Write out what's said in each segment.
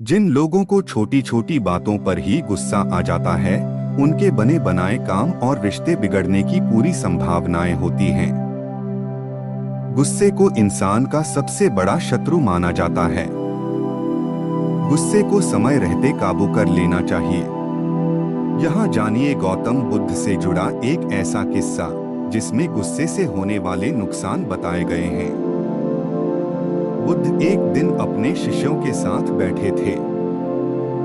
जिन लोगों को छोटी छोटी बातों पर ही गुस्सा आ जाता है, उनके बने बनाए काम और रिश्ते बिगड़ने की पूरी संभावनाएं होती हैं। गुस्से को इंसान का सबसे बड़ा शत्रु माना जाता है। गुस्से को समय रहते काबू कर लेना चाहिए। यहाँ जानिए गौतम बुद्ध से जुड़ा एक ऐसा किस्सा जिसमें गुस्से से होने वाले नुकसान बताए गए हैं। बुद्ध एक दिन अपने शिष्यों के साथ बैठे थे।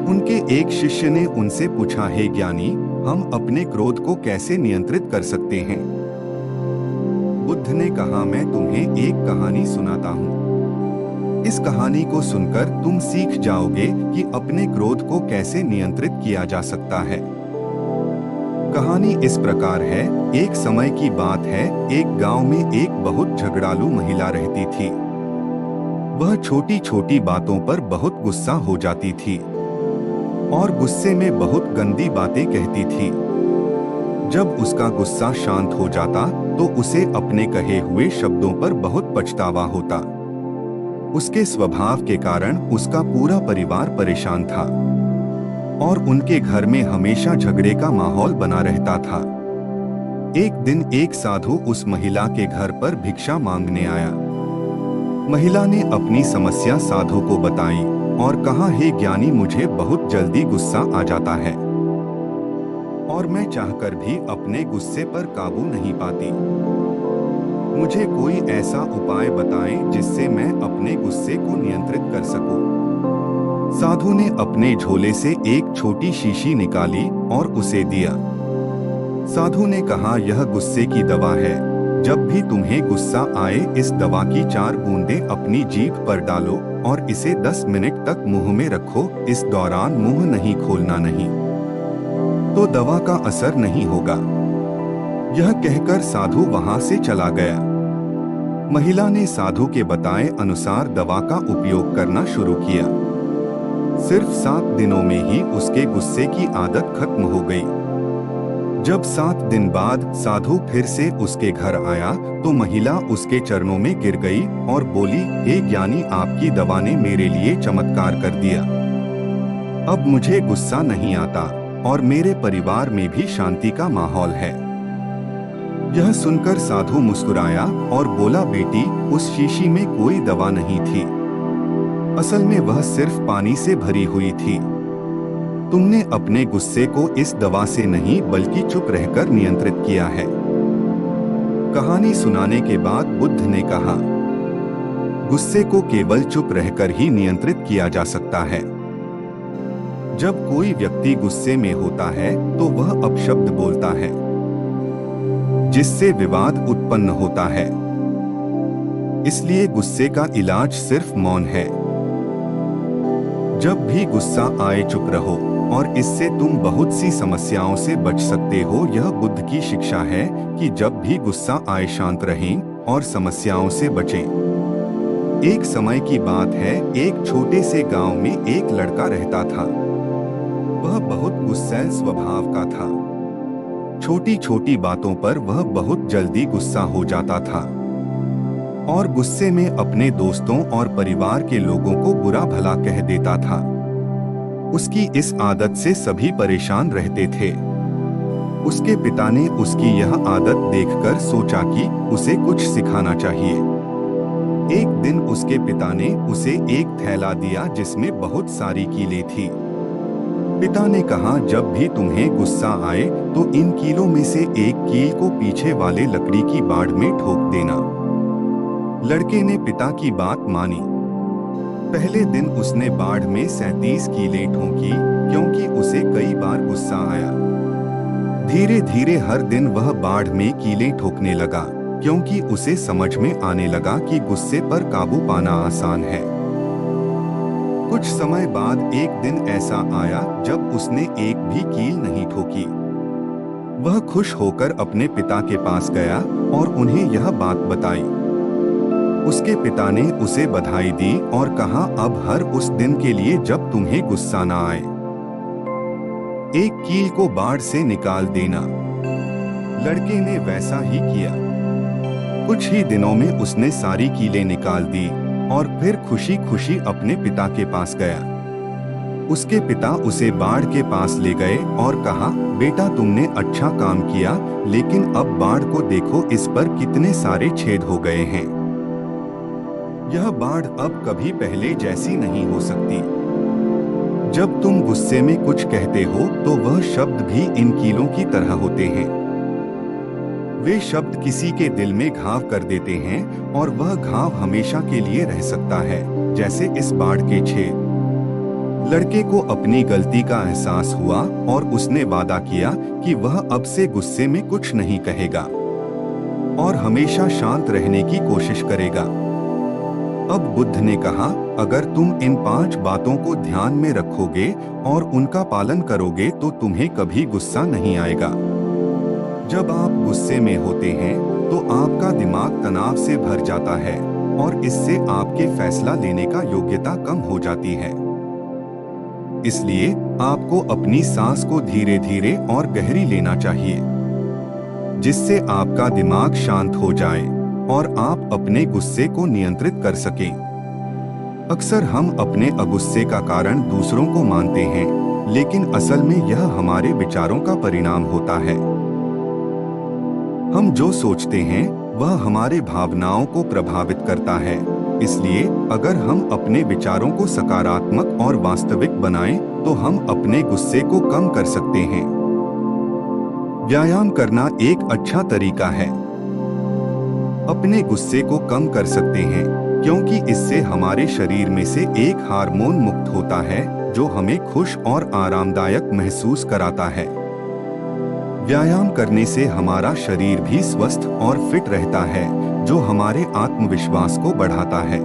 उनके एक शिष्य ने उनसे पूछा, हे ज्ञानी, हम अपने क्रोध को कैसे नियंत्रित कर सकते हैं? बुद्ध ने कहा, मैं तुम्हें एक कहानी सुनाता हूँ। इस कहानी को सुनकर तुम सीख जाओगे कि अपने क्रोध को कैसे नियंत्रित किया जा सकता है। कहानी इस प्रकार है। एक समय की बात है, एक गांव में एक बहुत झगड़ालू महिला रहती थी। वह छोटी छोटी बातों पर बहुत गुस्सा हो जाती थी और गुस्से में बहुत गंदी बातें कहती थी। जब उसका गुस्सा शांत हो जाता तो उसे अपने कहे हुए शब्दों पर बहुत पछतावा होता। उसके स्वभाव के कारण उसका पूरा परिवार परेशान था और उनके घर में हमेशा झगड़े का माहौल बना रहता था। एक दिन एक साधु उस महिला के घर पर भिक्षा मांगने आया। महिला ने अपनी समस्या साधु को बताई और कहा, हे ज्ञानी, मुझे बहुत जल्दी गुस्सा आ जाता है और मैं चाहकर भी अपने गुस्से पर काबू नहीं पाती। मुझे कोई ऐसा उपाय बताएं जिससे मैं अपने गुस्से को नियंत्रित कर सकूं। साधु ने अपने झोले से एक छोटी शीशी निकाली और उसे दिया। साधु ने कहा, यह गुस्से की दवा है। जब भी तुम्हें गुस्सा आए, इस दवा की 4 बूंदें अपनी जीभ पर डालो और इसे 10 मिनट तक मुंह में रखो। इस दौरान मुंह नहीं खोलना नहीं, तो दवा का असर नहीं होगा। यह कहकर साधु वहां से चला गया। महिला ने साधु के बताए अनुसार दवा का उपयोग करना शुरू किया। सिर्फ 7 दिनों में ही उसके गुस्से की आदत खत्म हो गई। जब 7 दिन बाद साधु फिर से उसके घर आया तो महिला उसके चरणों में गिर गई और बोली, हे ज्ञानी, आपकी दवा ने मेरे लिए चमत्कार कर दिया। अब मुझे गुस्सा नहीं आता और मेरे परिवार में भी शांति का माहौल है। यह सुनकर साधु मुस्कुराया और बोला, बेटी, उस शीशी में कोई दवा नहीं थी। असल में वह सिर्फ पानी से भरी हुई थी। तुमने अपने गुस्से को इस दवा से नहीं बल्कि चुप रहकर नियंत्रित किया है। कहानी सुनाने के बाद बुद्ध ने कहा, गुस्से को केवल चुप रहकर ही नियंत्रित किया जा सकता है। जब कोई व्यक्ति गुस्से में होता है तो वह अपशब्द बोलता है, जिससे विवाद उत्पन्न होता है। इसलिए गुस्से का इलाज सिर्फ मौन है। जब भी गुस्सा आए चुप रहो और इससे तुम बहुत सी समस्याओं से बच सकते हो। यह बुद्ध की शिक्षा है कि जब भी गुस्सा आए शांत रहें और समस्याओं से बचें। एक समय की बात है, एक छोटे से गांव में एक लड़का रहता था। वह बहुत गुस्सैल स्वभाव का था। छोटी छोटी बातों पर वह बहुत जल्दी गुस्सा हो जाता था और गुस्से में अपने दोस्तों और परिवार के लोगों को बुरा भला कह देता था। उसकी इस आदत से सभी परेशान रहते थे। उसके पिता ने उसकी यह आदत देखकर सोचा कि उसे कुछ सिखाना चाहिए। एक दिन उसके पिता ने उसे एक थैला दिया जिसमें बहुत सारी कीलें थी। पिता ने कहा, जब भी तुम्हें गुस्सा आए तो इन कीलों में से एक कील को पीछे वाले लकड़ी की बाड़ में ठोक देना। लड़के ने पिता की बात मानी। पहले दिन उसने बाढ़ में 37 कीलें ठोकी क्योंकि उसे कई बार गुस्सा आया। धीरे धीरे हर दिन वह बाढ़ में कीलें ठोकने लगा क्योंकि उसे समझ में आने लगा कि गुस्से पर काबू पाना आसान है। कुछ समय बाद एक दिन ऐसा आया जब उसने एक भी कील नहीं ठोकी। वह खुश होकर अपने पिता के पास गया और उन्हें यह बात बताई। उसके पिता ने उसे बधाई दी और कहा, अब हर उस दिन के लिए जब तुम्हें गुस्सा न आए, एक कील को बाड़ से निकाल देना। लड़के ने वैसा ही किया। कुछ ही दिनों में उसने सारी कीलें निकाल दी और फिर खुशी खुशी अपने पिता के पास गया। उसके पिता उसे बाढ़ के पास ले गए और कहा, बेटा तुमने अच्छा काम किया, लेकिन अब बाढ़ को देखो, इस पर कितने सारे छेद हो गए हैं। यह बाढ़ अब कभी पहले जैसी नहीं हो सकती। जब तुम गुस्से में कुछ कहते हो तो वह शब्द भी इन कीलों की तरह होते हैं। वे शब्द किसी के दिल में घाव कर देते हैं और वह घाव हमेशा के लिए रह सकता है, जैसे इस बाढ़ के छेद। लड़के को अपनी गलती का एहसास हुआ और उसने वादा किया कि वह अब से गुस्से में कुछ नहीं कहेगा और हमेशा शांत रहने की कोशिश करेगा। अब बुद्ध ने कहा, अगर तुम इन 5 बातों को ध्यान में रखोगे और उनका पालन करोगे तो तुम्हें कभी गुस्सा नहीं आएगा। जब आप गुस्से में होते हैं तो आपका दिमाग तनाव से भर जाता है और इससे आपके फैसला लेने का योग्यता कम हो जाती है। इसलिए आपको अपनी सांस को धीरे धीरे और गहरी लेना चाहिए, जिससे आपका दिमाग शांत हो जाए और आप अपने गुस्से को नियंत्रित कर सकें। अक्सर हम अपने अगुस्से का कारण दूसरों को मानते हैं, लेकिन असल में यह हमारे विचारों का परिणाम होता है। हम जो सोचते हैं वह हमारे भावनाओं को प्रभावित करता है। इसलिए अगर हम अपने विचारों को सकारात्मक और वास्तविक बनाएं, तो हम अपने गुस्से को कम कर सकते हैं। व्यायाम करना एक अच्छा तरीका है। अपने गुस्से को कम कर सकते हैं क्योंकि इससे हमारे शरीर में से एक हार्मोन मुक्त होता है जो हमें खुश और आरामदायक महसूस कराता है। व्यायाम करने से हमारा शरीर भी स्वस्थ और फिट रहता है, जो हमारे आत्मविश्वास को बढ़ाता है।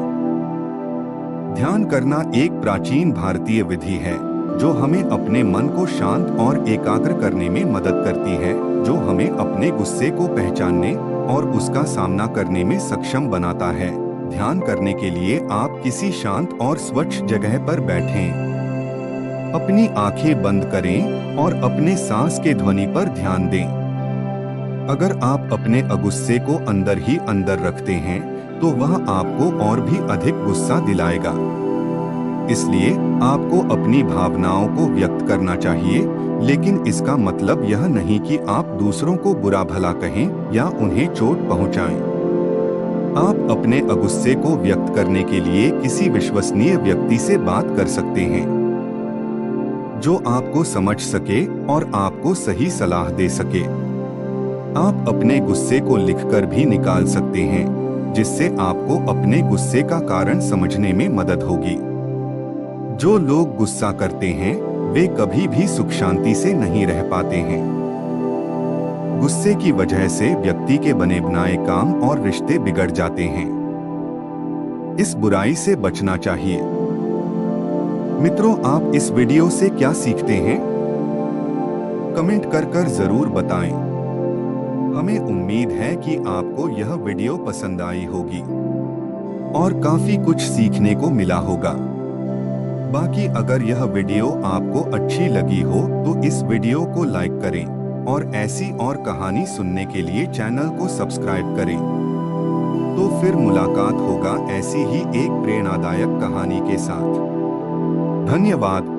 ध्यान करना एक प्राचीन भारतीय विधि है जो हमें अपने मन को शांत और एकाग्र करने में मदद करती है, जो हमें अपने गुस्से को पहचानने और उसका सामना करने में सक्षम बनाता है। ध्यान करने के लिए आप किसी शांत और स्वच्छ जगह पर बैठें। अपनी आंखें बंद करें और अपने सांस के ध्वनि पर ध्यान दें। अगर आप अपने अगुस्से को अंदर ही अंदर रखते हैं तो वह आपको और भी अधिक गुस्सा दिलाएगा। इसलिए आपको अपनी भावनाओं को व्यक्त करना चाहिए, लेकिन इसका मतलब यह नहीं कि आप दूसरों को बुरा भला कहें या उन्हें चोट पहुंचाएं। आप अपने अगुस्से को व्यक्त करने के लिए किसी विश्वसनीय व्यक्ति से बात कर सकते हैं, जो आपको समझ सके और आपको सही सलाह दे सके। आप अपने गुस्से को लिखकर भी निकाल सकते हैं, जिससे आपको अपने गुस्से का कारण समझने में मदद होगी। जो लोग गुस्सा करते हैं वे कभी भी सुख शांति से नहीं रह पाते हैं। गुस्से की वजह से व्यक्ति के बने बनाए काम और रिश्ते बिगड़ जाते हैं। इस बुराई से बचना चाहिए। मित्रों, आप इस वीडियो से क्या सीखते हैं? कमेंट कर जरूर बताएं। हमें उम्मीद है कि आपको यह वीडियो पसंद आई होगी और काफी कुछ सीखने को मिला होगा। बाकी अगर यह वीडियो आपको अच्छी लगी हो तो इस वीडियो को लाइक करें और ऐसी और कहानी सुनने के लिए चैनल को सब्सक्राइब करें। तो फिर मुलाकात होगा ऐसी ही एक प्रेरणादायक कहानी के साथ। धन्यवाद।